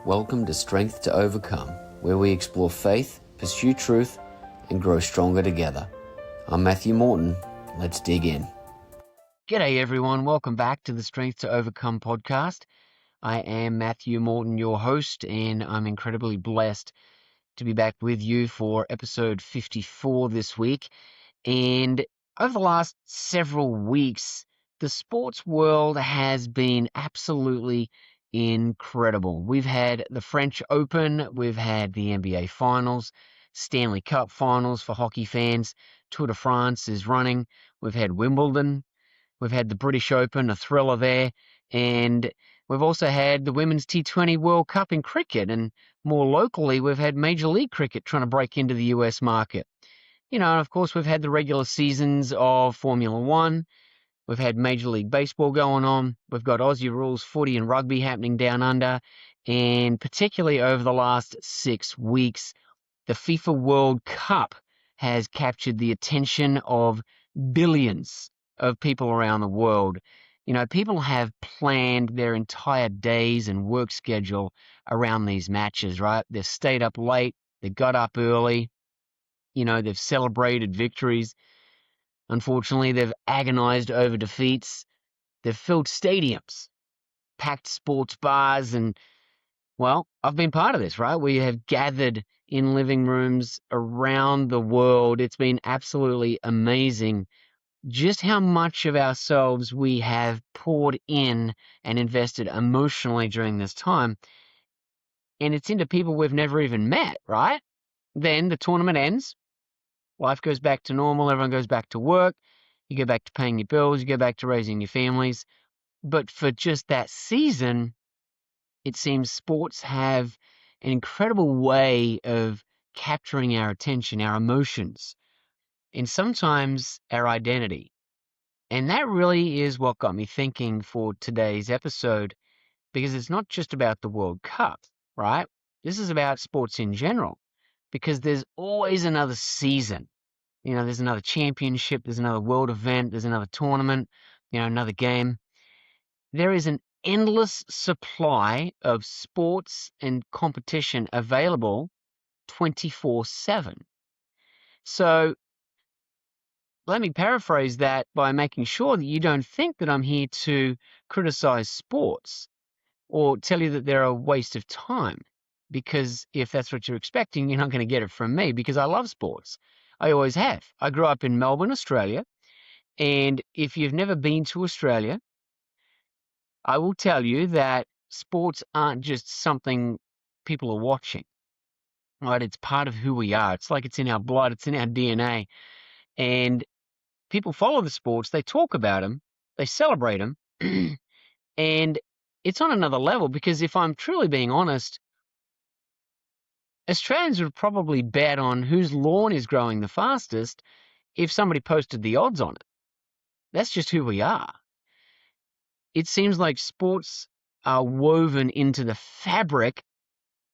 Welcome to Strength to Overcome, where we explore faith, pursue truth, and grow stronger together. I'm Matthew Morton. Let's dig in. G'day everyone, welcome back to the Strength to Overcome podcast. I am Matthew Morton, your host, and I'm incredibly blessed to be back with you for episode 54 this week. And over the last several weeks, the sports world has been absolutely incredible. We've had the French Open, we've had the NBA Finals, Stanley Cup Finals for hockey fans, Tour de France is running, we've had Wimbledon, we've had the British Open, a thriller there, and we've also had the Women's T20 World Cup in cricket, and more locally, we've had Major League Cricket trying to break into the US market. You know, and of course, we've had the regular seasons of Formula One. We've had Major League Baseball going on. We've got Aussie rules footy and rugby happening down under. And particularly over the last 6 weeks, the FIFA World Cup has captured the attention of billions of people around the world. You know, people have planned their entire days and work schedule around these matches, right? They've stayed up late. They got up early. You know, they've celebrated victories. Unfortunately, they've agonized over defeats. They've filled stadiums, packed sports bars, and, well, I've been part of this, right? We have gathered in living rooms around the world. It's been absolutely amazing just how much of ourselves we have poured in and invested emotionally during this time. And it's into people we've never even met, right? Then the tournament ends. Life goes back to normal. Everyone goes back to work. You go back to paying your bills. You go back to raising your families. But for just that season, it seems sports have an incredible way of capturing our attention, our emotions, and sometimes our identity. And that really is what got me thinking for today's episode, because it's not just about the World Cup, right? This is about sports in general, because there's always another season. You know, there's another championship, there's another world event, there's another tournament, you know, another game. There is an endless supply of sports and competition available 24/7. So let me paraphrase that by making sure that you don't think that I'm here to criticize sports or tell you that they're a waste of time. Because if that's what you're expecting, you're not going to get it from me, because I love sports. I always have. I grew up in Melbourne, Australia. And if you've never been to Australia, I will tell you that sports aren't just something people are watching, right? It's part of who we are. It's like it's in our blood. It's in our DNA. And people follow the sports. They talk about them. They celebrate them. And it's on another level, because if I'm truly being honest, Australians would probably bet on whose lawn is growing the fastest if somebody posted the odds on it. That's just who we are. It seems like sports are woven into the fabric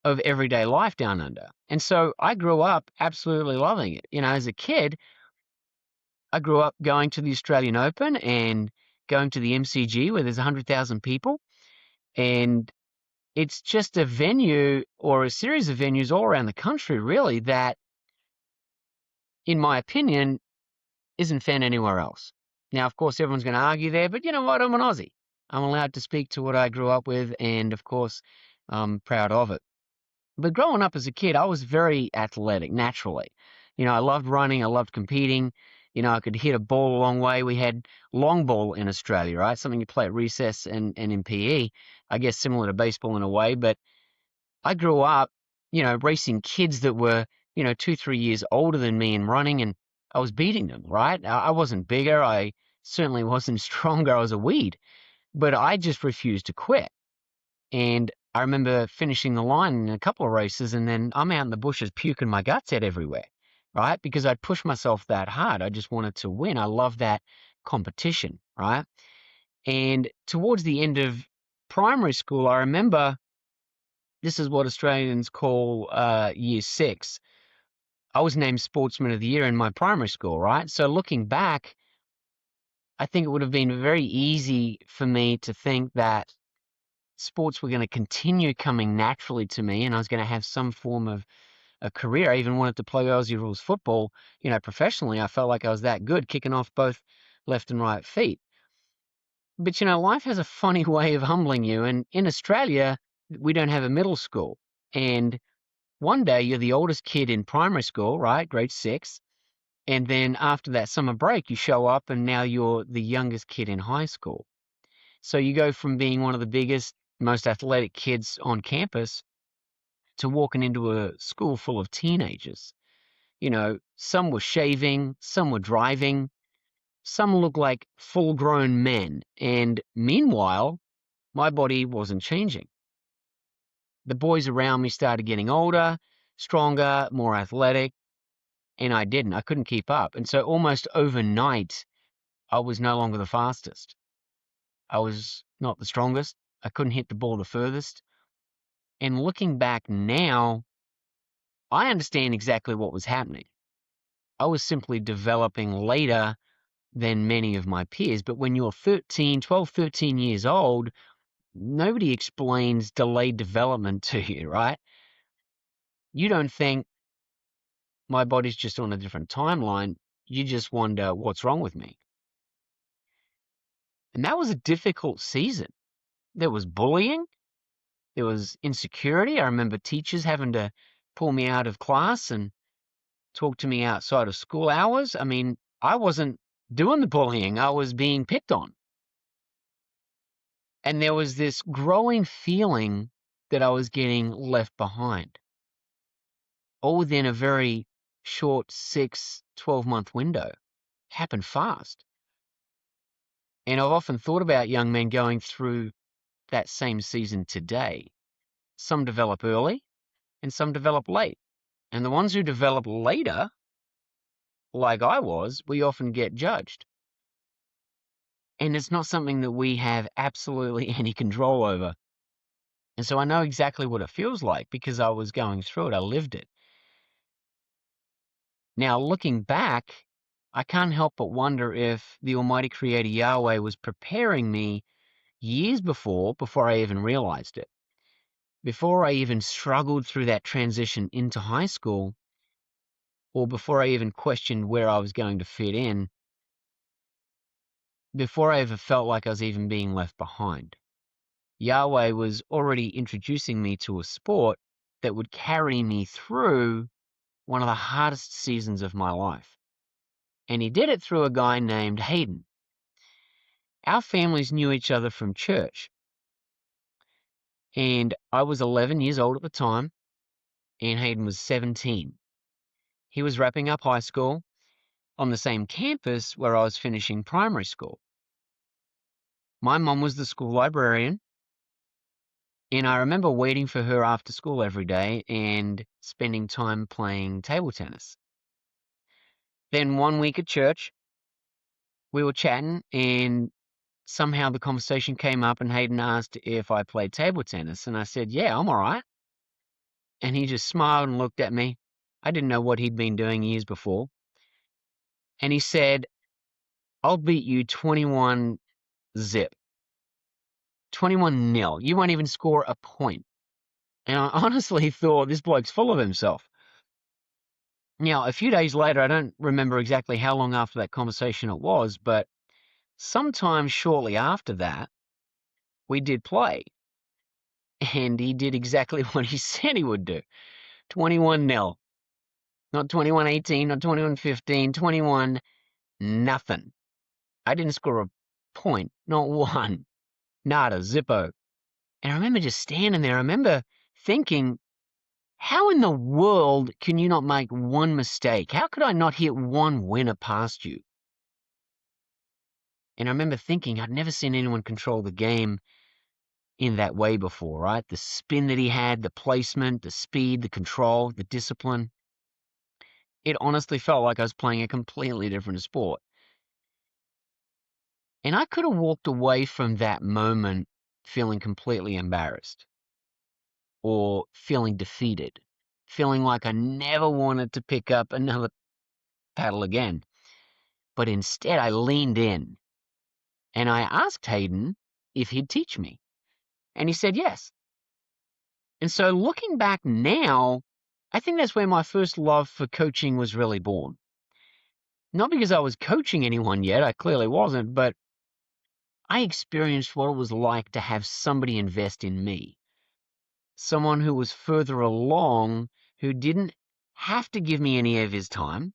of everyday life down under. And so I grew up absolutely loving it. You know, as a kid, I grew up going to the Australian Open and going to the MCG where there's 100,000 people. And it's just a venue, or a series of venues all around the country, really, that, in my opinion, isn't found anywhere else. Now, of course, everyone's going to argue there, but you know what? I'm an Aussie. I'm allowed to speak to what I grew up with, and of course, I'm proud of it. But growing up as a kid, I was very athletic, naturally. You know, I loved running. I loved competing. You know, I could hit a ball a long way. We had long ball in Australia, right? Something you play at recess and in PE. I guess similar to baseball in a way. But I grew up, you know, racing kids that were, you know, 2, 3 years older than me and running, and I was beating them, right? I wasn't bigger. I certainly wasn't stronger. I was a weed. But I just refused to quit. And I remember finishing the line in a couple of races, and then I'm out in the bushes puking my guts out everywhere, right? Because I'd pushed myself that hard. I just wanted to win. I love that competition, right? And towards the end of primary school, I remember this is what Australians call year 6. I was named Sportsman of the Year in my primary school, right? So looking back, I think it would have been very easy for me to think that sports were going to continue coming naturally to me and I was going to have some form of a career. I even wanted to play Aussie rules football, professionally. I felt like I was that good, kicking off both left and right feet. But, life has a funny way of humbling you. And in Australia, we don't have a middle school. And one day you're the oldest kid in primary school, right? Grade 6. And then after that summer break, you show up and now you're the youngest kid in high school. So you go from being one of the biggest, most athletic kids on campus to walking into a school full of teenagers. Some were shaving, some were driving, some looked like full-grown men. And meanwhile, my body wasn't changing. The boys around me started getting older, stronger, more athletic, and I didn't. I couldn't keep up. And so almost overnight, I was no longer the fastest. I was not the strongest. I couldn't hit the ball the furthest. And looking back now, I understand exactly what was happening. I was simply developing later than many of my peers. But when you're 12, 13 years old, nobody explains delayed development to you, right? You don't think my body's just on a different timeline. You just wonder what's wrong with me. And that was a difficult season. There was bullying. There was insecurity. I remember teachers having to pull me out of class and talk to me outside of school hours. I mean, I wasn't doing the bullying. I was being picked on. And there was this growing feeling that I was getting left behind. All within a very short 12-month window. It happened fast. And I've often thought about young men going through that same season today. Some develop early and some develop late. And the ones who develop later, like I was, we often get judged. And it's not something that we have absolutely any control over. And so I know exactly what it feels like because I was going through it. I lived it. Now, looking back, I can't help but wonder if the Almighty Creator Yahweh was preparing me years before I even realized it. Before I even struggled through that transition into high school, or before I even questioned where I was going to fit in, before I ever felt like I was even being left behind. Yahweh was already introducing me to a sport that would carry me through one of the hardest seasons of my life. And he did it through a guy named Hayden. Our families knew each other from church. And I was 11 years old at the time, and Hayden was 17. He was wrapping up high school on the same campus where I was finishing primary school. My mom was the school librarian, and I remember waiting for her after school every day and spending time playing table tennis. Then one week at church, we were chatting, and somehow the conversation came up, and Hayden asked if I played table tennis, and I said, yeah, I'm all right. And he just smiled and looked at me. I didn't know what he'd been doing years before. And he said, I'll beat you 21 zip. 21-0. You won't even score a point. And I honestly thought this bloke's full of himself. Now, a few days later, I don't remember exactly how long after that conversation it was, but sometime shortly after that, we did play. And he did exactly what he said he would do. 21-0. Not 21-18, not 21-15, 21 nothing. I didn't score a point, not one. Nada, zippo. And I remember just standing there. I remember thinking, how in the world can you not make one mistake? How could I not hit one winner past you? And I remember thinking, I'd never seen anyone control the game in that way before, right? The spin that he had, the placement, the speed, the control, the discipline. It honestly felt like I was playing a completely different sport. And I could have walked away from that moment feeling completely embarrassed or feeling defeated, feeling like I never wanted to pick up another paddle again. But instead, I leaned in and I asked Hayden if he'd teach me. And he said yes. And so looking back now, I think that's where my first love for coaching was really born. Not because I was coaching anyone yet, I clearly wasn't, but I experienced what it was like to have somebody invest in me. Someone who was further along, who didn't have to give me any of his time,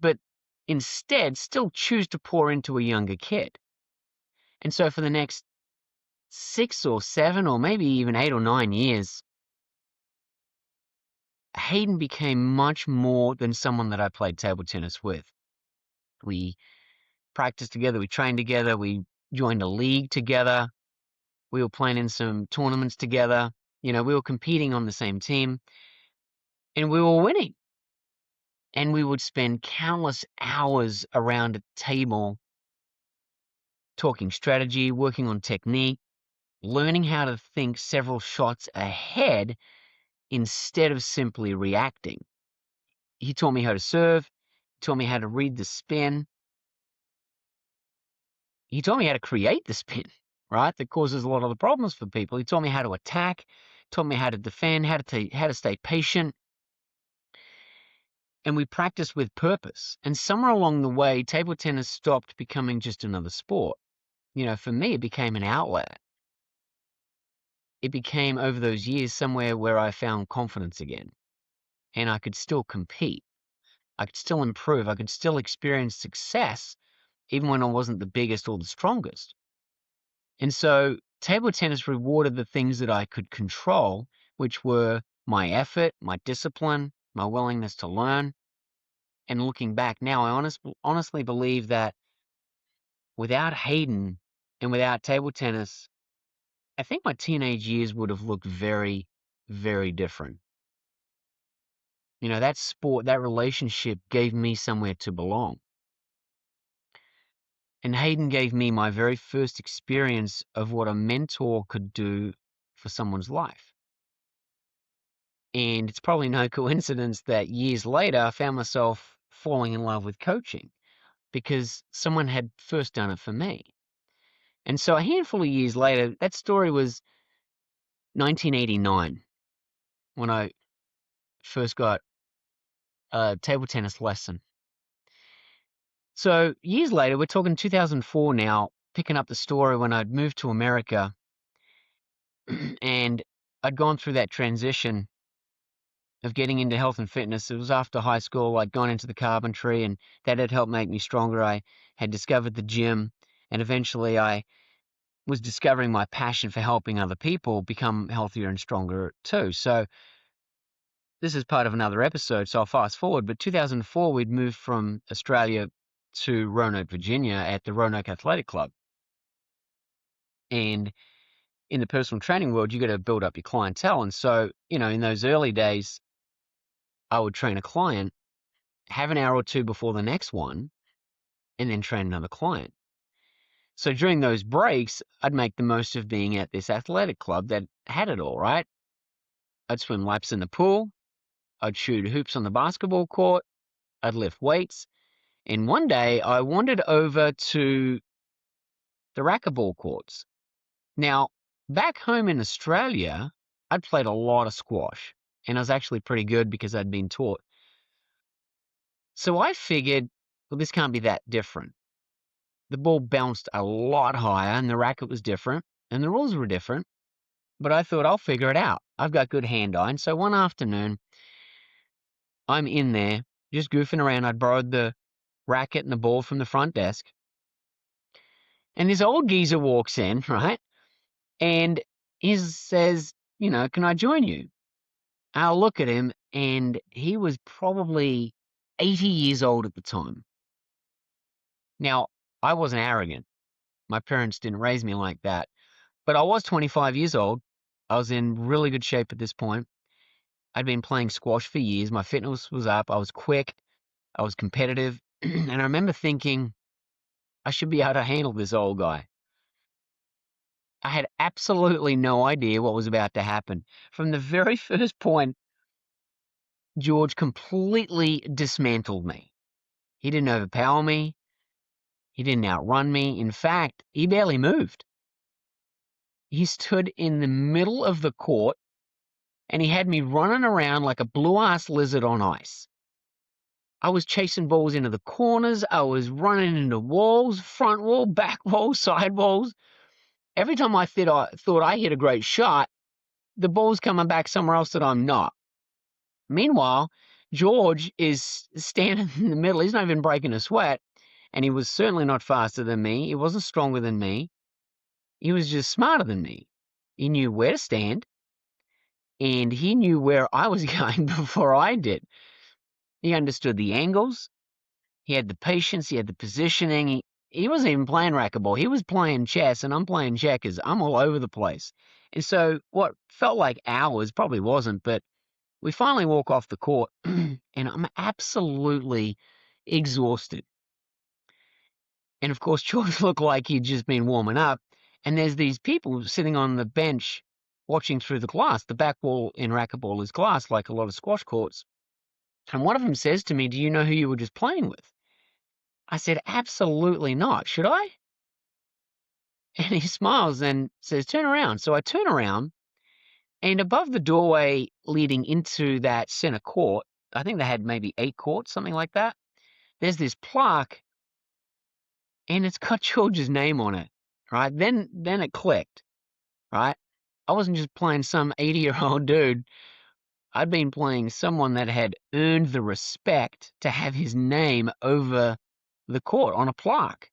but instead still choose to pour into a younger kid. And so for the next 6 or 7 or maybe even 8 or 9 years, Hayden became much more than someone that I played table tennis with. We practiced together, we trained together, we joined a league together, we were playing in some tournaments together, we were competing on the same team, and we were winning. And we would spend countless hours around a table talking strategy, working on technique, learning how to think several shots ahead instead of simply reacting. He taught me how to serve, he taught me how to read the spin. He taught me how to create the spin, right? That causes a lot of the problems for people. He taught me how to attack, taught me how to defend, how to stay patient. And we practiced with purpose. And somewhere along the way, table tennis stopped becoming just another sport. For me, it became an outlet. It became, over those years, somewhere where I found confidence again. And I could still compete. I could still improve. I could still experience success, even when I wasn't the biggest or the strongest. And so table tennis rewarded the things that I could control, which were my effort, my discipline, my willingness to learn. And looking back now, I honestly believe that without Hayden and without table tennis, I think my teenage years would have looked very, very different. That sport, that relationship gave me somewhere to belong. And Hayden gave me my very first experience of what a mentor could do for someone's life. And it's probably no coincidence that years later, I found myself falling in love with coaching because someone had first done it for me. And so a handful of years later, that story was 1989 when I first got a table tennis lesson. So years later, we're talking 2004 now, picking up the story when I'd moved to America and I'd gone through that transition of getting into health and fitness. It was after high school. I'd gone into the carpentry and that had helped make me stronger. I had discovered the gym and eventually I was discovering my passion for helping other people become healthier and stronger too. So this is part of another episode, so I'll fast forward. But 2004, we'd moved from Australia to Roanoke, Virginia at the Roanoke Athletic Club. And in the personal training world, you got to build up your clientele. And so, in those early days, I would train a client, have an hour or two before the next one, and then train another client. So during those breaks, I'd make the most of being at this athletic club that had it all, right? I'd swim laps in the pool. I'd shoot hoops on the basketball court. I'd lift weights. And one day I wandered over to the racquetball courts. Now, back home in Australia, I'd played a lot of squash. And I was actually pretty good because I'd been taught. So I figured, well, this can't be that different. The ball bounced a lot higher and the racket was different and the rules were different. But I thought I'll figure it out. I've got good hand-eye. And so one afternoon, I'm in there just goofing around. I'd borrowed the racket and the ball from the front desk. And this old geezer walks in, right? And he says, can I join you? I'll look at him, and he was probably 80 years old at the time. Now, I wasn't arrogant. My parents didn't raise me like that. But I was 25 years old. I was in really good shape at this point. I'd been playing squash for years. My fitness was up. I was quick. I was competitive. And I remember thinking, I should be able to handle this old guy. I had absolutely no idea what was about to happen. From the very first point, George completely dismantled me. He didn't overpower me. He didn't outrun me. In fact, he barely moved. he stood in the middle of the court and he had me running around like a blue-ass lizard on ice. I was chasing balls into the corners. I was running into walls, front wall, back wall, side walls. Every time I thought I hit a great shot, the ball's coming back somewhere else that I'm not. Meanwhile, George is standing in the middle. He's not even breaking a sweat. And he was certainly not faster than me. He wasn't stronger than me. He was just smarter than me. He knew where to stand. And he knew where I was going before I did. He understood the angles. He had the patience. He had the positioning. He wasn't even playing racquetball. He was playing chess, and I'm playing checkers. I'm all over the place. And so what felt like hours, probably wasn't, but we finally walk off the court, and I'm absolutely exhausted. And of course, George looked like he'd just been warming up. And there's these people sitting on the bench watching through the glass. The back wall in racquetball is glass, like a lot of squash courts. And one of them says to me, "Do you know who you were just playing with?" I said, "Absolutely not. Should I?" And he smiles and says, "Turn around." So I turn around, and above the doorway leading into that center court, I think they had maybe 8 courts, something like that. There's this plaque, and it's got George's name on it, right? Then it clicked, right? I wasn't just playing some 80-year-old dude. I'd been playing someone that had earned the respect to have his name over the court on a plaque.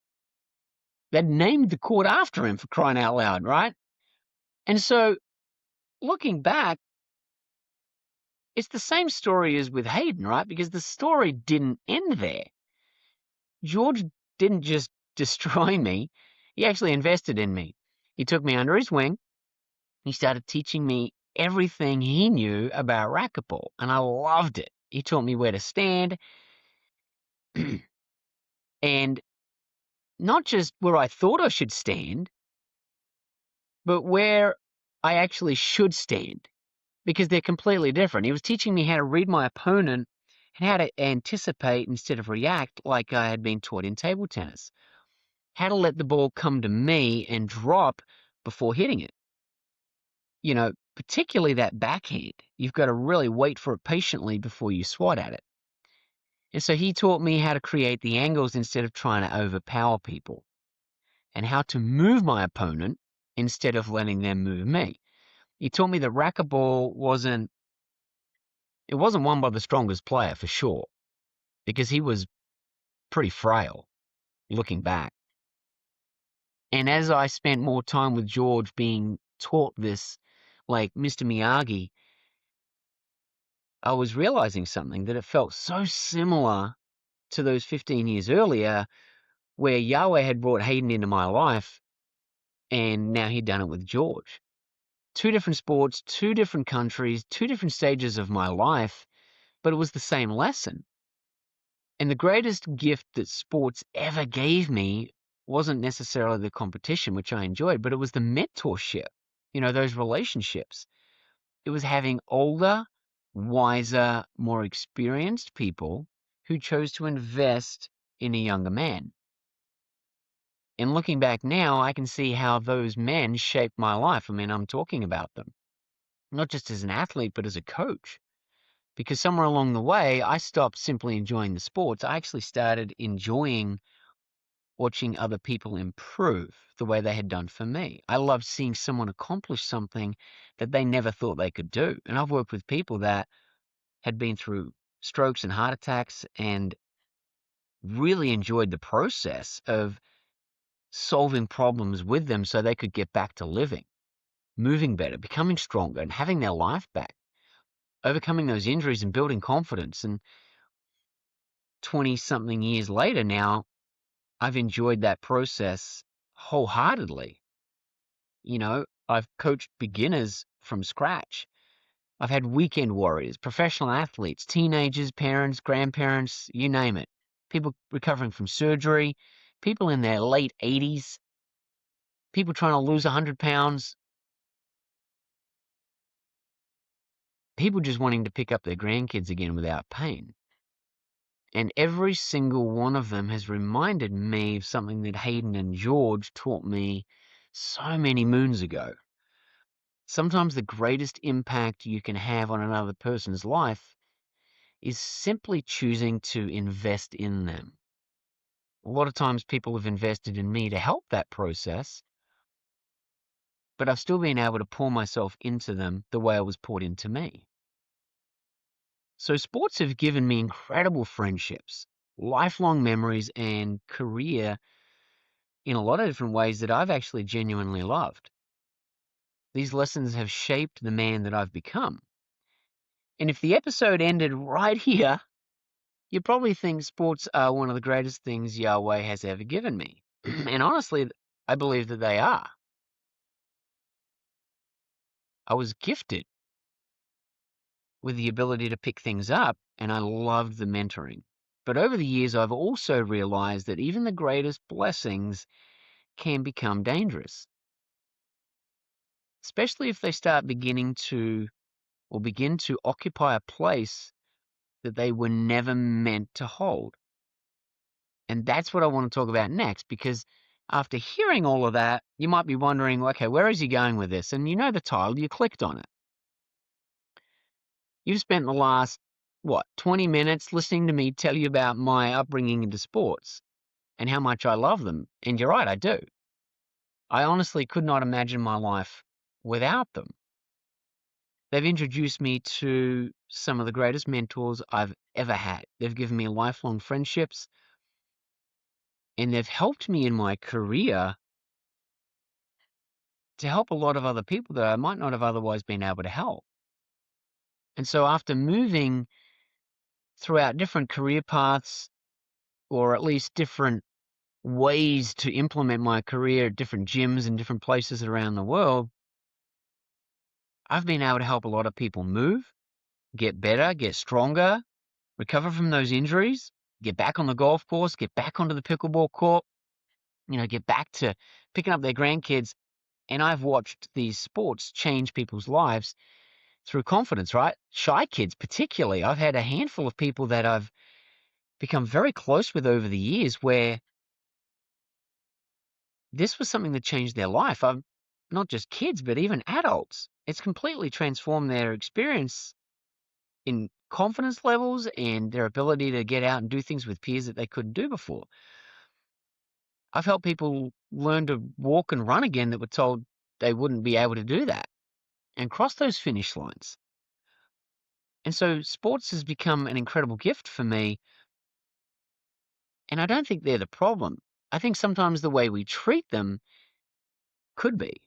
They'd named the court after him, for crying out loud, right? And so, looking back, it's the same story as with Hayden, right? Because the story didn't end there. George didn't just destroy me. He actually invested in me. He took me under his wing. He started teaching me everything he knew about racquetball, and I loved it. He taught me where to stand, and not just where I thought I should stand, but where I actually should stand, because they're completely different. He was teaching me how to read my opponent and how to anticipate instead of react, like I had been taught in table tennis. How to let the ball come to me and drop before hitting it. You know, particularly that backhand. You've got to really wait for it patiently before you swat at it. And so he taught me how to create the angles instead of trying to overpower people, and how to move my opponent instead of letting them move me. He taught me that racquetball wasn't won by the strongest player, for sure, because he was pretty frail looking back. And as I spent more time with George being taught this, like Mr. Miyagi, I was realizing something, that it felt so similar to those 15 years earlier, where Yahweh had brought Hayden into my life, and now he'd done it with George. 2 different sports, 2 different countries, 2 different stages of my life, but it was the same lesson. And the greatest gift that sports ever gave me wasn't necessarily the competition, which I enjoyed, but it was the mentorship, those relationships. It was having older, wiser, more experienced people who chose to invest in a younger man. And looking back now, I can see how those men shaped my life. I mean, I'm talking about them, not just as an athlete, but as a coach. Because somewhere along the way, I stopped simply enjoying the sports. I actually started enjoying watching other people improve the way they had done for me. I loved seeing someone accomplish something that they never thought they could do. And I've worked with people that had been through strokes and heart attacks and really enjoyed the process of solving problems with them so they could get back to living, moving better, becoming stronger, and having their life back, overcoming those injuries and building confidence. And 20-something years later now, I've enjoyed that process wholeheartedly. I've coached beginners from scratch. I've had weekend warriors, professional athletes, teenagers, parents, grandparents, you name it. People recovering from surgery, people in their late 80s, people trying to lose 100 pounds, people just wanting to pick up their grandkids again without pain. And every single one of them has reminded me of something that Hayden and George taught me so many moons ago. Sometimes the greatest impact you can have on another person's life is simply choosing to invest in them. A lot of times people have invested in me to help that process, but I've still been able to pour myself into them the way I was poured into me. So sports have given me incredible friendships, lifelong memories, and career in a lot of different ways that I've actually genuinely loved. These lessons have shaped the man that I've become. And if the episode ended right here, you'd probably think sports are one of the greatest things Yahweh has ever given me. And honestly, I believe that they are. I was gifted with the ability to pick things up, and I loved the mentoring. But over the years, I've also realized that even the greatest blessings can become dangerous, especially if they start begin to occupy a place that they were never meant to hold. And that's what I want to talk about next, because after hearing all of that, you might be wondering, okay, where is he going with this? And you know the title, you clicked on it. You've spent the last, 20 minutes listening to me tell you about my upbringing into sports and how much I love them. And you're right, I do. I honestly could not imagine my life without them. They've introduced me to some of the greatest mentors I've ever had. They've given me lifelong friendships, and they've helped me in my career to help a lot of other people that I might not have otherwise been able to help. And so after moving throughout different career paths, or at least different ways to implement my career at different gyms and different places around the world, I've been able to help a lot of people move, get better, get stronger, recover from those injuries, get back on the golf course, get back onto the pickleball court, get back to picking up their grandkids. And I've watched these sports change people's lives through confidence, right? Shy kids, particularly. I've had a handful of people that I've become very close with over the years where this was something that changed their life. Not just kids, but even adults. It's completely transformed their experience in confidence levels and their ability to get out and do things with peers that they couldn't do before. I've helped people learn to walk and run again that were told they wouldn't be able to do that and cross those finish lines. And so sports has become an incredible gift for me. And I don't think they're the problem. I think sometimes the way we treat them could be.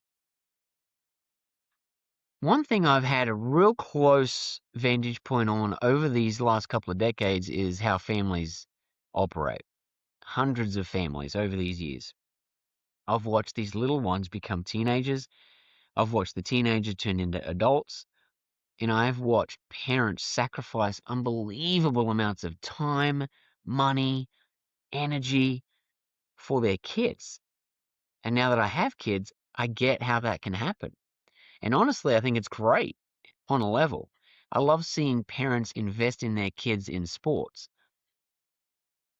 One thing I've had a real close vantage point on over these last couple of decades is how families operate. Hundreds of families over these years. I've watched these little ones become teenagers. I've watched the teenagers turn into adults. And I've watched parents sacrifice unbelievable amounts of time, money, energy for their kids. And now that I have kids, I get how that can happen. And honestly, I think it's great on a level. I love seeing parents invest in their kids in sports.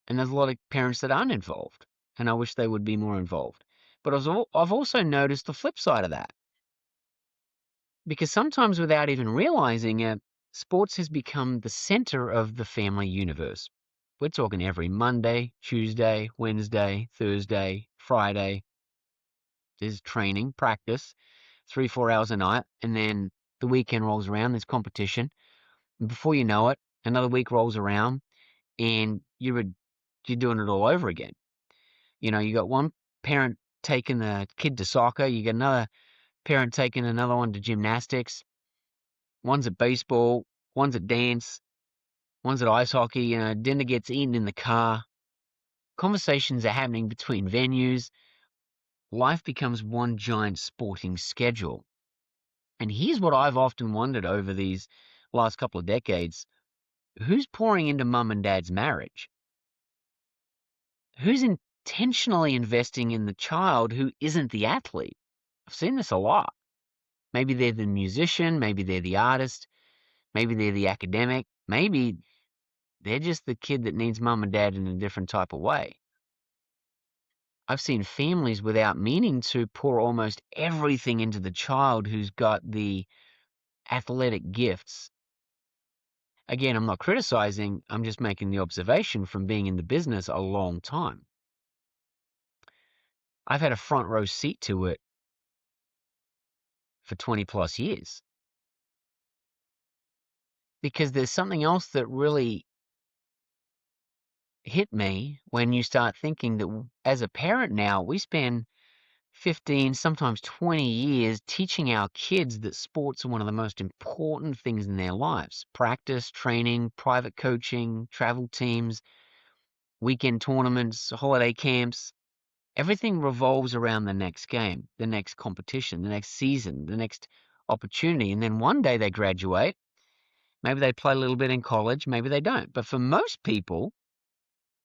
And there's a lot of parents that aren't involved. And I wish they would be more involved. But I've also noticed the flip side of that. Because sometimes without even realizing it, sports has become the center of the family universe. We're talking every Monday, Tuesday, Wednesday, Thursday, Friday. There's training, practice, 3-4 hours a night, and then the weekend rolls around, there's competition. And before you know it, another week rolls around, and you're doing it all over again. You got one parent taking the kid to soccer, you got another parent taking another one to gymnastics, one's at baseball, one's at dance, one's at ice hockey, dinner gets eaten in the car. Conversations are happening between venues. Life becomes one giant sporting schedule. And here's what I've often wondered over these last couple of decades. Who's pouring into mum and dad's marriage? Who's intentionally investing in the child who isn't the athlete? I've seen this a lot. Maybe they're the musician, maybe they're the artist, maybe they're the academic, maybe they're just the kid that needs mum and dad in a different type of way. I've seen families without meaning to pour almost everything into the child who's got the athletic gifts. Again, I'm not criticizing, I'm just making the observation from being in the business a long time. I've had a front row seat to it for 20 plus years. Because there's something else that really hit me when you start thinking that as a parent now, we spend 15, sometimes 20 years teaching our kids that sports are one of the most important things in their lives. Practice, training, private coaching, travel teams, weekend tournaments, holiday camps. Everything revolves around the next game, the next competition, the next season, the next opportunity. And then one day they graduate. Maybe they play a little bit in college, maybe they don't. But for most people,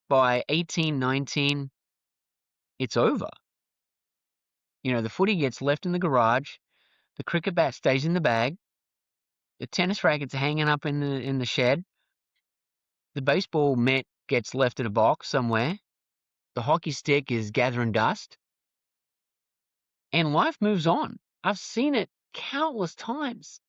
by 18, 19, it's over. The footy gets left in the garage, the cricket bat stays in the bag, the tennis racket's hanging up in the shed, the baseball mitt gets left in a box somewhere, the hockey stick is gathering dust, and life moves on. I've seen it countless times.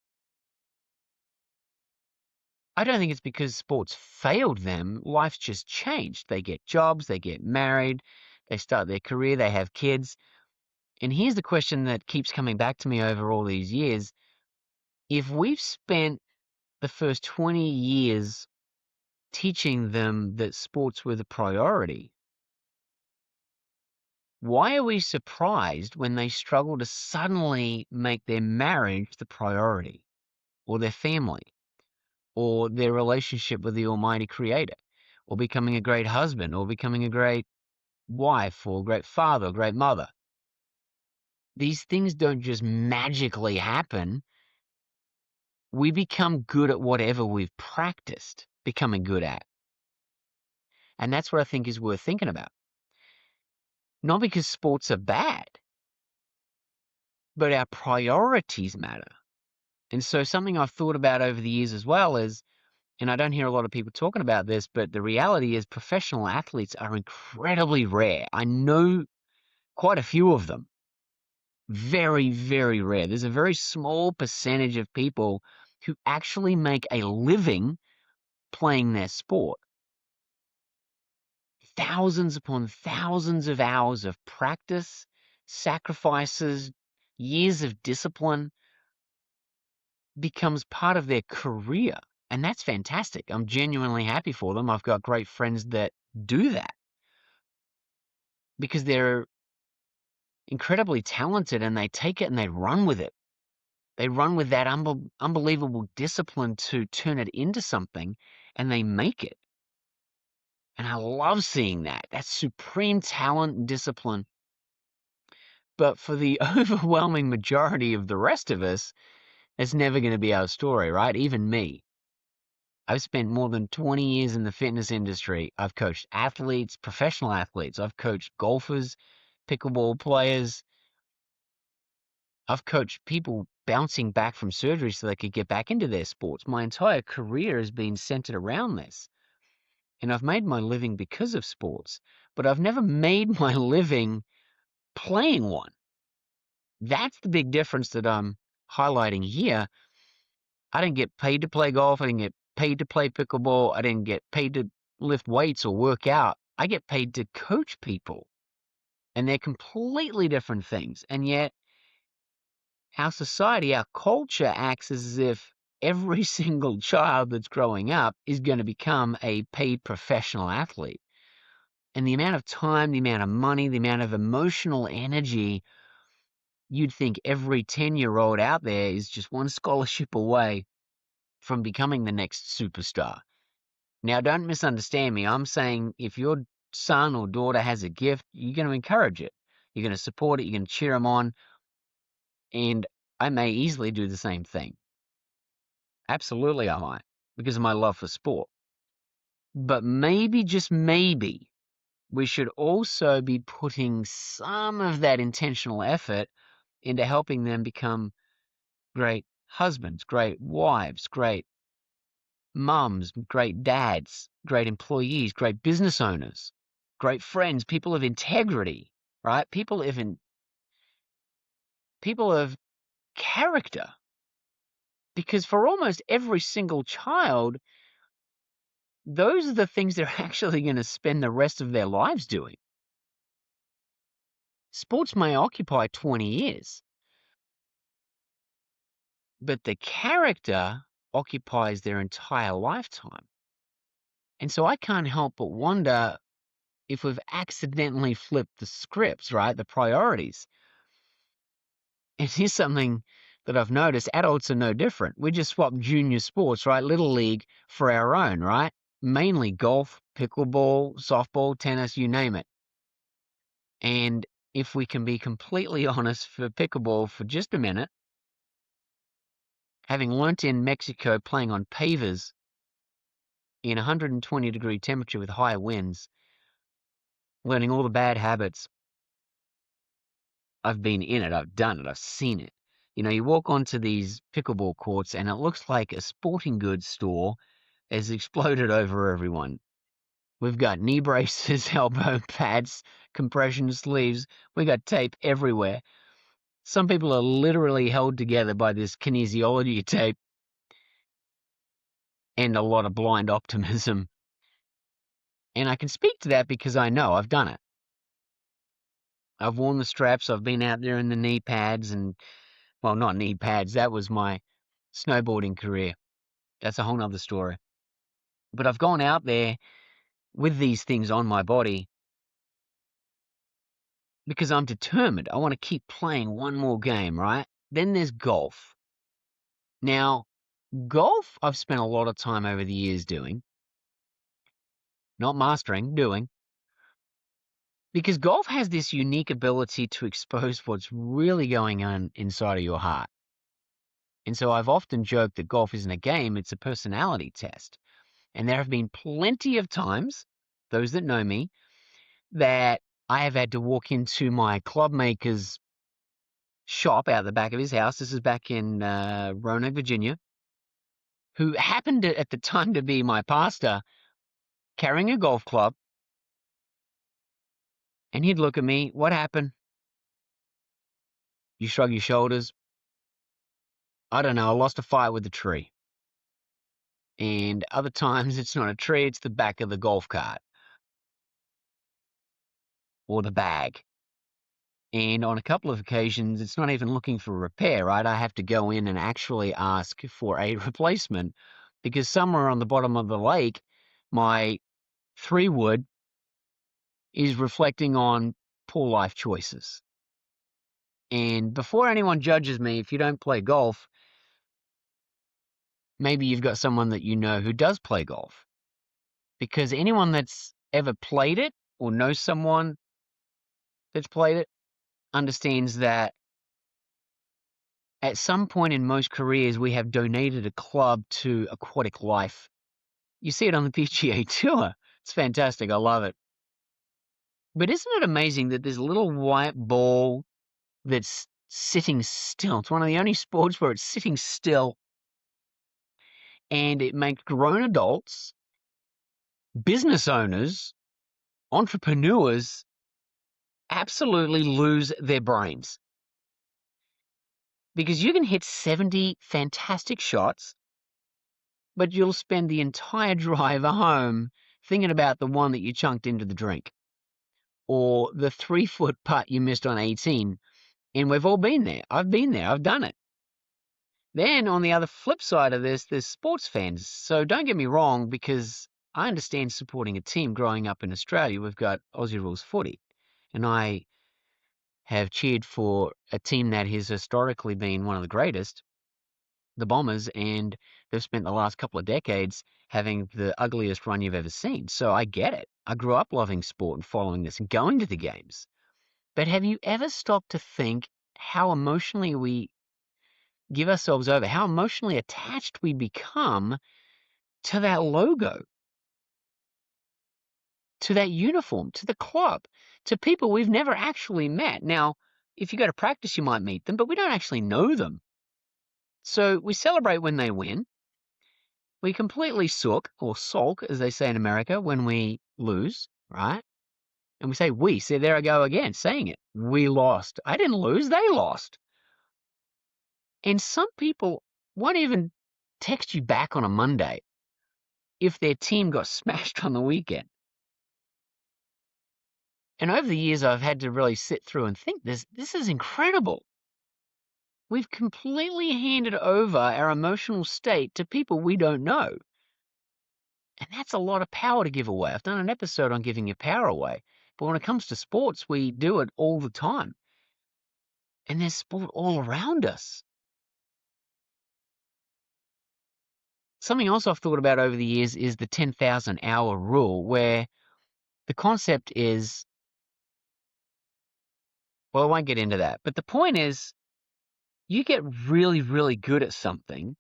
I don't think it's because sports failed them. Life's just changed. They get jobs, they get married, they start their career, they have kids. And here's the question that keeps coming back to me over all these years. If we've spent the first 20 years teaching them that sports were the priority, why are we surprised when they struggle to suddenly make their marriage the priority, or their family, or their relationship with the Almighty Creator, or becoming a great husband, or becoming a great wife, or great father, or great mother? These things don't just magically happen. We become good at whatever we've practiced becoming good at. And that's what I think is worth thinking about. Not because sports are bad, but our priorities matter. And so something I've thought about over the years as well is, and I don't hear a lot of people talking about this, but the reality is professional athletes are incredibly rare. I know quite a few of them. Very, very rare. There's a very small percentage of people who actually make a living playing their sport. Thousands upon thousands of hours of practice, sacrifices, years of discipline becomes part of their career. And that's fantastic. I'm genuinely happy for them. I've got great friends that do that because they're incredibly talented and they take it and they run with it. They run with that unbelievable discipline to turn it into something, and they make it. And I love seeing that. That's supreme talent and discipline. But for the overwhelming majority of the rest of us, it's never going to be our story, right? Even me. I've spent more than 20 years in the fitness industry. I've coached athletes, professional athletes. I've coached golfers, pickleball players. I've coached people bouncing back from surgery so they could get back into their sports. My entire career has been centered around this. And I've made my living because of sports, but I've never made my living playing one. That's the big difference that I'm highlighting here. I didn't get paid to play golf. I didn't get paid to play pickleball. I didn't get paid to lift weights or work out. I get paid to coach people. And they're completely different things. And yet, our society, our culture acts as if every single child that's growing up is going to become a paid professional athlete. And the amount of time, the amount of money, the amount of emotional energy, you'd think every 10-year-old out there is just one scholarship away from becoming the next superstar. Now, don't misunderstand me. I'm saying if your son or daughter has a gift, you're going to encourage it. You're going to support it. You're going to cheer them on. And I may easily do the same thing. Absolutely, I might, because of my love for sport. But maybe, just maybe, we should also be putting some of that intentional effort into helping them become great husbands, great wives, great mums, great dads, great employees, great business owners, great friends, people of integrity, right? People of character. Because for almost every single child, those are the things they're actually going to spend the rest of their lives doing. Sports may occupy 20 years, but the character occupies their entire lifetime. And so I can't help but wonder if we've accidentally flipped the scripts, right? The priorities. And here's something that I've noticed. Adults are no different. We just swapped junior sports, right? Little league for our own, right? Mainly golf, pickleball, softball, tennis, you name it. And if we can be completely honest for pickleball for just a minute, having learnt in Mexico playing on pavers in 120-degree temperature with high winds, learning all the bad habits, I've been in it, I've done it, I've seen it. You know, you walk onto these pickleball courts and it looks like a sporting goods store has exploded over everyone. We've got knee braces, elbow pads, compression sleeves. We got tape everywhere. Some people are literally held together by this kinesiology tape and a lot of blind optimism. And I can speak to that because I know I've done it. I've worn the straps. I've been out there in the knee pads and, well, not knee pads. That was my snowboarding career. That's a whole nother story. But I've gone out there with these things on my body because I'm determined. I want to keep playing one more game, right? Then there's golf. Now, golf, I've spent a lot of time over the years doing, not mastering, doing, because golf has this unique ability to expose what's really going on inside of your heart. And so I've often joked that golf isn't a game, it's a personality test. And there have been plenty of times, those that know me, that I have had to walk into my club maker's shop out the back of his house. This is back in Roanoke, Virginia, who happened to, at the time to be my pastor, carrying a golf club. And he'd look at me, what happened? You shrug your shoulders. I don't know, I lost a fight with a tree. And other times it's not a tree, it's the back of the golf cart or the bag. And on a couple of occasions, it's not even looking for repair, right? I have to go in and actually ask for a replacement because somewhere on the bottom of the lake, my 3-wood is reflecting on poor life choices. And before anyone judges me, if you don't play golf, maybe you've got someone that you know who does play golf. Because anyone that's ever played it or knows someone that's played it understands that at some point in most careers, we have donated a club to Aquatic Life. You see it on the PGA Tour. It's fantastic. I love it. But isn't it amazing that this little white ball that's sitting still, it's one of the only sports where it's sitting still, and it makes grown adults, business owners, entrepreneurs absolutely lose their brains. Because you can hit 70 fantastic shots, but you'll spend the entire drive home thinking about the one that you chunked into the drink or the 3-foot putt you missed on 18. And we've all been there. I've been there. I've done it. Then on the other flip side of this, there's sports fans. So don't get me wrong, because I understand supporting a team. Growing up in Australia, we've got Aussie Rules footy. And I have cheered for a team that has historically been one of the greatest, the Bombers, and they've spent the last couple of decades having the ugliest run you've ever seen. So I get it. I grew up loving sport and following this and going to the games. But have you ever stopped to think how emotionally we give ourselves over, how emotionally attached we become to that logo, to that uniform, to the club, to people we've never actually met? Now, if you go to practice, you might meet them, but we don't actually know them. So we celebrate when they win. We completely sook, or sulk, as they say in America, when we lose, right? And we say we. See, there I go again, saying it. We lost. I didn't lose. They lost. And some people won't even text you back on a Monday if their team got smashed on the weekend. And over the years, I've had to really sit through and think this is incredible. We've completely handed over our emotional state to people we don't know. And that's a lot of power to give away. I've done an episode on giving your power away. But when it comes to sports, we do it all the time. And there's sport all around us. Something else I've thought about over the years is the 10,000 hour rule, where the concept is, well, I won't get into that. But the point is, you get really, really good at something,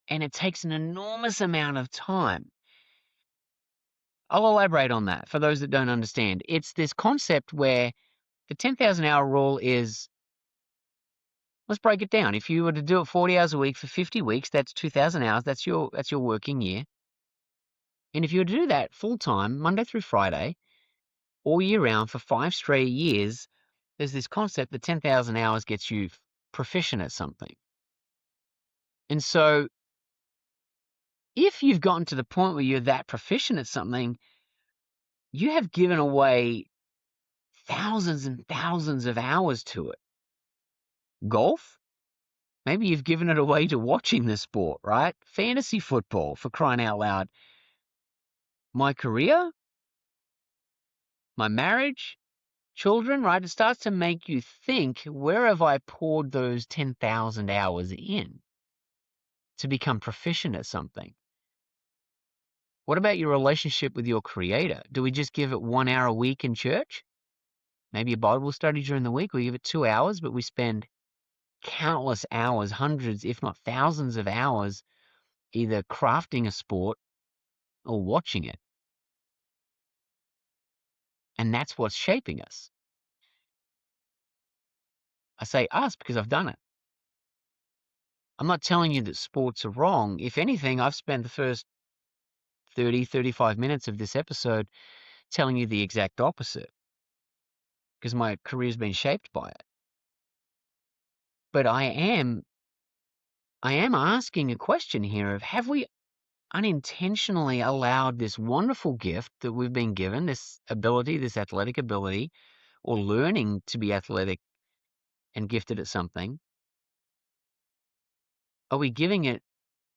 and it takes an enormous amount of time. I'll elaborate on that for those that don't understand. It's this concept where the 10,000 hour rule is, let's break it down. If you were to do it 40 hours a week for 50 weeks, that's 2,000 hours. That's your working year. And if you were to do that full time, Monday through Friday, all year round for 5 straight years, there's this concept that 10,000 hours gets you proficient at something. And so if you've gotten to the point where you're that proficient at something, you have given away thousands and thousands of hours to it. Golf? Maybe you've given it away to watching the sport, right? Fantasy football, for crying out loud. My career? My marriage? Children, right? It starts to make you think, where have I poured those 10,000 hours in to become proficient at something? What about your relationship with your Creator? Do we just give it 1 hour a week in church? Maybe a Bible study during the week. We give it 2 hours, but we spend countless hours, hundreds, if not thousands of hours, either crafting a sport or watching it. And that's what's shaping us. I say us because I've done it. I'm not telling you that sports are wrong. If anything, I've spent the first 30, 35 minutes of this episode telling you the exact opposite, because my career's been shaped by it. But I am asking a question here of, have we unintentionally allowed this wonderful gift that we've been given, this ability, this athletic ability, or learning to be athletic and gifted at something, are we giving it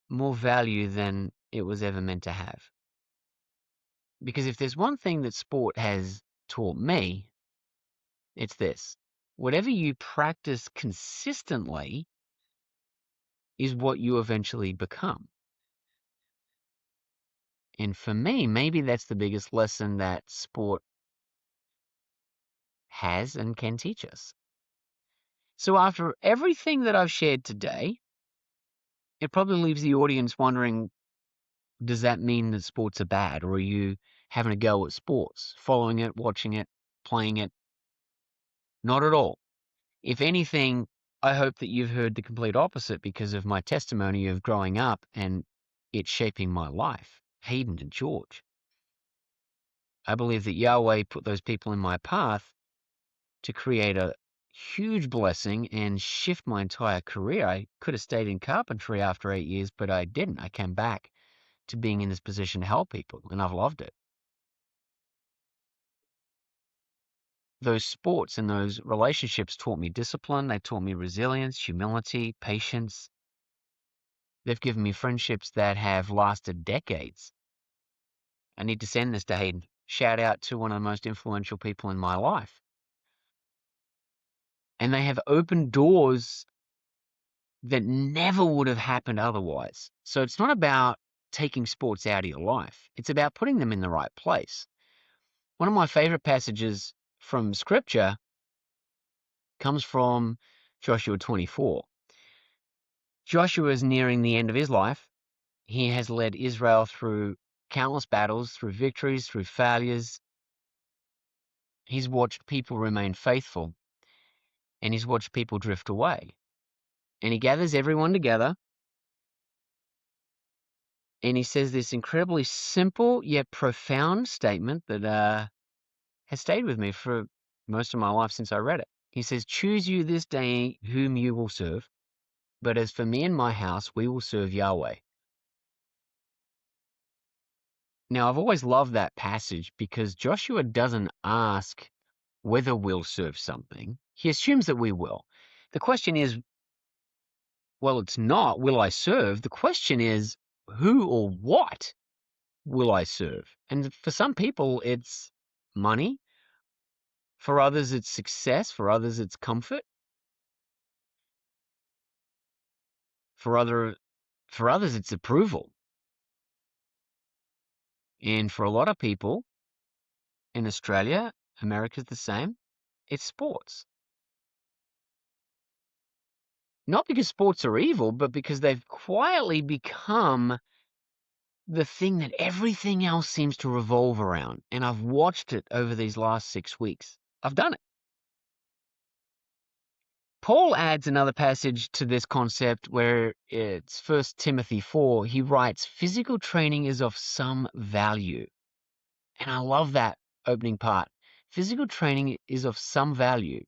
more value than it was ever meant to have? Because if there's one thing that sport has taught me, it's this. Whatever you practice consistently is what you eventually become. And for me, maybe that's the biggest lesson that sport has and can teach us. So after everything that I've shared today, it probably leaves the audience wondering, does that mean that sports are bad? Or are you having a go at sports, following it, watching it, playing it? Not at all. If anything, I hope that you've heard the complete opposite because of my testimony of growing up and it shaping my life. Hayden and George. I believe that Yahweh put those people in my path to create a huge blessing and shift my entire career. I could have stayed in carpentry after 8 years, but I didn't. I came back to being in this position to help people, and I've loved it. Those sports and those relationships taught me discipline. They taught me resilience, humility, patience. They've given me friendships that have lasted decades. I need to send this to Hayden. Shout out to one of the most influential people in my life. And they have opened doors that never would have happened otherwise. So it's not about taking sports out of your life. It's about putting them in the right place. One of my favorite passages from Scripture comes from Joshua 24. Joshua is nearing the end of his life. He has led Israel through countless battles, through victories, through failures. He's watched people remain faithful, and he's watched people drift away. And he gathers everyone together, and he says this incredibly simple yet profound statement that has stayed with me for most of my life since I read it. He says, "Choose you this day whom you will serve, but as for me and my house, we will serve Yahweh." Now, I've always loved that passage because Joshua doesn't ask whether we'll serve something. He assumes that we will. The question is, well, it's not, will I serve? The question is, who or what will I serve? And for some people, it's money. For others, it's success. For others, it's comfort. For others, it's approval. And for a lot of people in Australia, America's the same, it's sports. Not because sports are evil, but because they've quietly become the thing that everything else seems to revolve around. And I've watched it over these last 6 weeks. I've done it. Paul adds another passage to this concept where it's 1 Timothy 4. He writes, "Physical training is of some value." And I love that opening part. Physical training is of some value.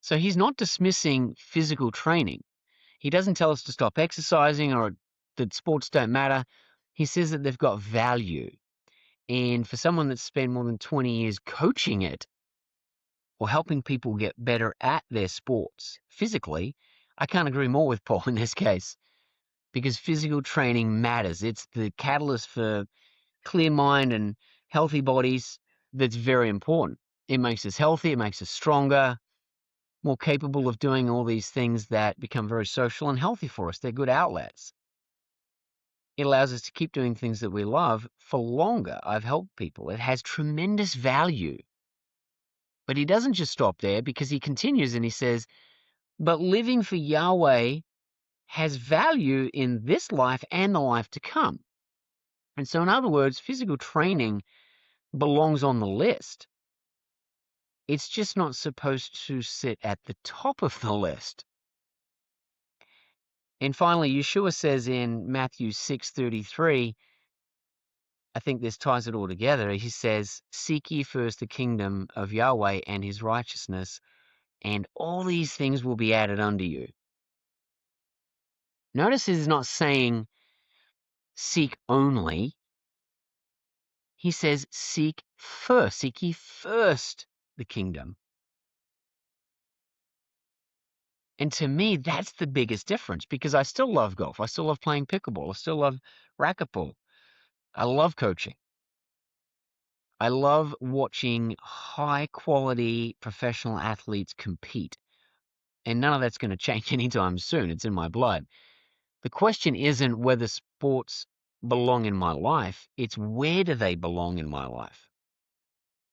So he's not dismissing physical training. He doesn't tell us to stop exercising or that sports don't matter. He says that they've got value. And for someone that's spent more than 20 years coaching it or helping people get better at their sports physically, I can't agree more with Paul in this case, because physical training matters. It's the catalyst for clear mind and healthy bodies that's very important. It makes us healthy, it makes us stronger, more capable of doing all these things that become very social and healthy for us. They're good outlets. It allows us to keep doing things that we love for longer. I've helped people. It has tremendous value. But he doesn't just stop there, because he continues and he says, "But living for Yahweh has value in this life and the life to come." And so, in other words, physical training belongs on the list. It's just not supposed to sit at the top of the list. And finally, Yeshua says in Matthew 6:33, I think this ties it all together. He says, "Seek ye first the kingdom of Yahweh and his righteousness, and all these things will be added unto you." Notice he's not saying seek only. He says seek first. Seek ye first the kingdom. And to me, that's the biggest difference, because I still love golf. I still love playing pickleball. I still love racquetball. I love coaching. I love watching high quality professional athletes compete. And none of that's going to change anytime soon. It's in my blood. The question isn't whether sports belong in my life. It's where do they belong in my life?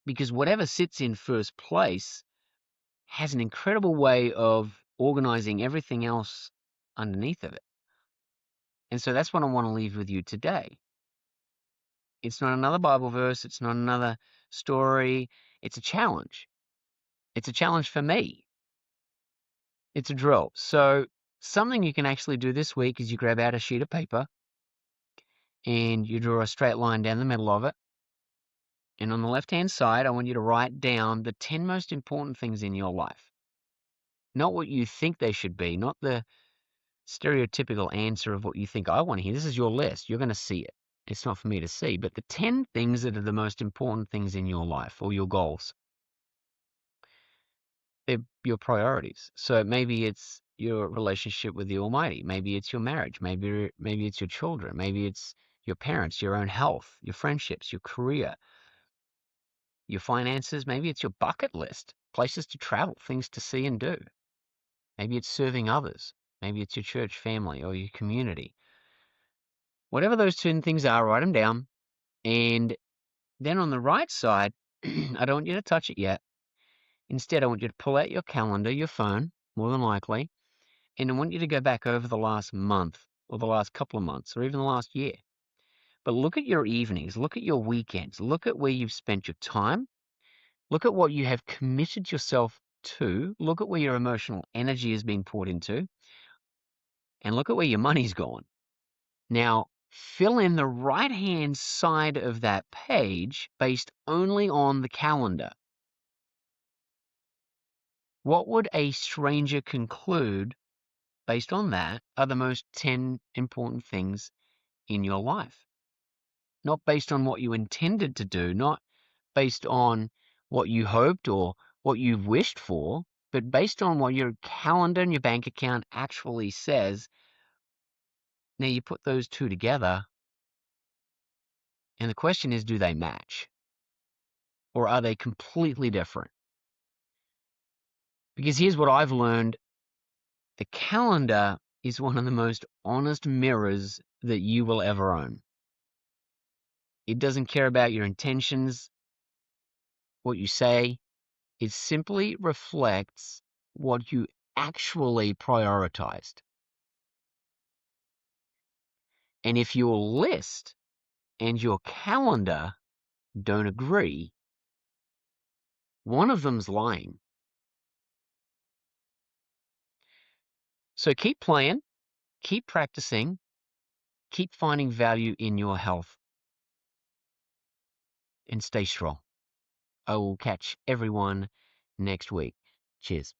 Because whatever sits in first place has an incredible way of organizing everything else underneath of it. And so that's what I want to leave with you today. It's not another Bible verse. It's not another story. It's a challenge. It's a challenge for me. It's a drill. So something you can actually do this week is you grab out a sheet of paper and you draw a straight line down the middle of it. And on the left-hand side, I want you to write down the 10 most important things in your life. Not what you think they should be, not the stereotypical answer of what you think I want to hear. This is your list. You're going to see it. It's not for me to see, but the 10 things that are the most important things in your life or your goals. They're your priorities. So maybe it's your relationship with the Almighty. Maybe it's your marriage. Maybe it's your children. Maybe it's your parents, your own health, your friendships, your career, your finances. Maybe it's your bucket list, places to travel, things to see and do. Maybe it's serving others. Maybe it's your church family or your community. Whatever those 10 things are, write them down. And then on the right side, I don't want you to touch it yet. Instead, I want you to pull out your calendar, your phone, more than likely, and I want you to go back over the last month or the last couple of months or even the last year. But look at your evenings, look at your weekends, look at where you've spent your time, look at what you have committed yourself to, look at where your emotional energy is being poured into, and look at where your money's gone. Now, fill in the right-hand side of that page based only on the calendar. What would a stranger conclude based on that are the most 10 important things in your life? Not based on what you intended to do, not based on what you hoped or what you wished for, but based on what your calendar and your bank account actually says. Now you put those two together, and the question is, do they match? Or are they completely different? Because here's what I've learned. The calendar is one of the most honest mirrors that you will ever own. It doesn't care about your intentions, what you say. It simply reflects what you actually prioritized. And if your list and your calendar don't agree, one of them's lying. So keep playing, keep practicing, keep finding value in your health, and stay strong. I will catch everyone next week. Cheers.